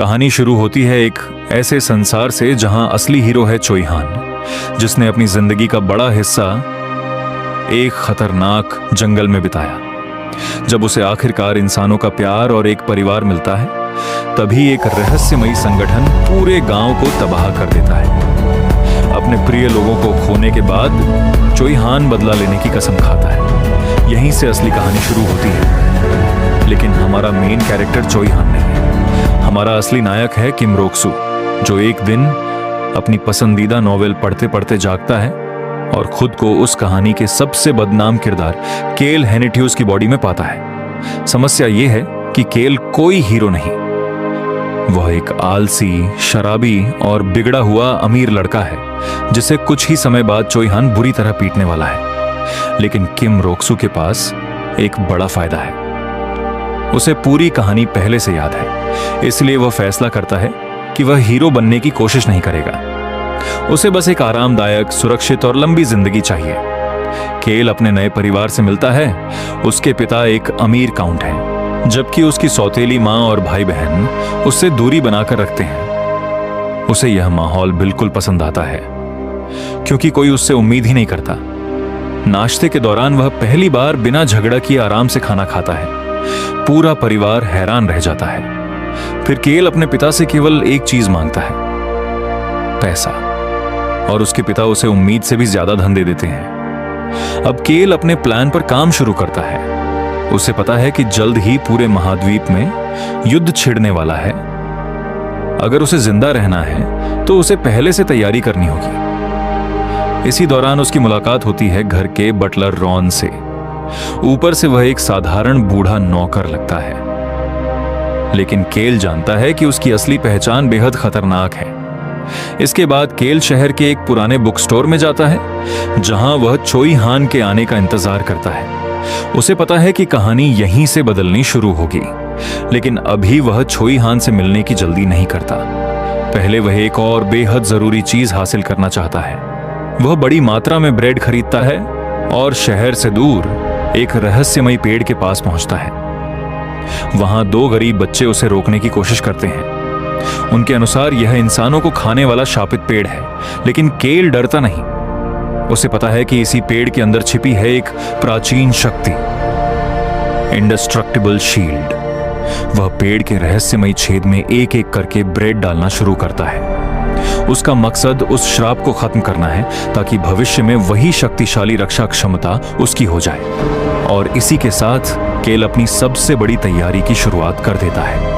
कहानी शुरू होती है एक ऐसे संसार से जहां असली हीरो है चोई हान, जिसने अपनी जिंदगी का बड़ा हिस्सा एक खतरनाक जंगल में बिताया। जब उसे आखिरकार इंसानों का प्यार और एक परिवार मिलता है, तभी एक रहस्यमयी संगठन पूरे गांव को तबाह कर देता है। अपने प्रिय लोगों को खोने के बाद चोई हान बदला लेने की कसम खाता है। यहीं से असली कहानी शुरू होती है। लेकिन हमारा मेन कैरेक्टर चोई हान नहीं है। हमारा असली नायक है किम रोक-सू, जो एक दिन अपनी पसंदीदा नॉवेल पढ़ते पढ़ते जागता है और खुद को उस कहानी के सबसे बदनाम किरदार केल हेनेट्यूज की बॉडी में पाता है। समस्या यह है कि केल कोई हीरो नहीं, वह एक आलसी, शराबी और बिगड़ा हुआ अमीर लड़का है, जिसे कुछ ही समय बाद चोई हान बुरी तरह पीटने वाला है। लेकिन किम रोक-सू के पास एक बड़ा फायदा है। उसे पूरी कहानी पहले से याद है, इसलिए वह फैसला करता है कि वह हीरो बनने की कोशिश नहीं करेगा। उसे बस एक आरामदायक, सुरक्षित और लंबी जिंदगी चाहिए। केल अपने नए परिवार से मिलता है। उसके पिता एक अमीर काउंट हैं, जबकि उसकी सौतेली माँ और भाई बहन उससे दूरी बनाकर रखते हैं। उसे यह माहौल बिल्कुल पसंद आता है, क्योंकि कोई उससे उम्मीद ही नहीं करता। नाश्ते के दौरान वह पहली बार बिना झगड़ा किए आराम से खाना खाता है। पूरा परिवार हैरान रह जाता है। फिर केल अपने पिता से केवल एक चीज मांगता है, पैसा, और उसके पिता उसे उम्मीद से भी ज्यादा धन दे देते हैं। अब केल अपने प्लान पर काम शुरू करता है। उसे पता है कि जल्द ही पूरे महाद्वीप में युद्ध छिड़ने वाला है। अगर उसे जिंदा रहना है तो उसे पहले से तैयारी करनी होगी। इसी दौरान उसकी मुलाकात होती है घर के बटलर रॉन से। ऊपर से वह एक साधारण बूढ़ा नौकर लगता है, लेकिन केल जानता है कि उसकी असली पहचान बेहद खतरनाक है। इसके बाद केल शहर के एक पुराने बुक स्टोर में जाता है, जहां वह चोई हान के आने का इंतजार करता है। उसे पता है कि कहानी यहीं से बदलनी शुरू होगी, लेकिन अभी वह चोई हान से मिलने की जल्दी नहीं करता। पहले वह एक और बेहद जरूरी चीज हासिल करना चाहता है। वह बड़ी मात्रा में ब्रेड खरीदता है और शहर से दूर एक रहस्यमयी पेड़ के पास पहुंचता है। वहां दो गरीब बच्चे उसे रोकने की कोशिश करते हैं। उनके अनुसार यह इंसानों को खाने वाला शापित पेड़ है, लेकिन केल डरता नहीं। उसे पता है कि इसी पेड़ के अंदर छिपी है एक प्राचीन शक्ति, इंडेस्ट्रक्टिबल शील्ड। वह पेड़ के रहस्यमयी छेद में एक एक करके ब्रेड डालना शुरू करता है। उसका मकसद उस श्राप को खत्म करना है, ताकि भविष्य में वही शक्तिशाली रक्षा क्षमता उसकी हो जाए। और इसी के साथ केल अपनी सबसे बड़ी तैयारी की शुरुआत कर देता है।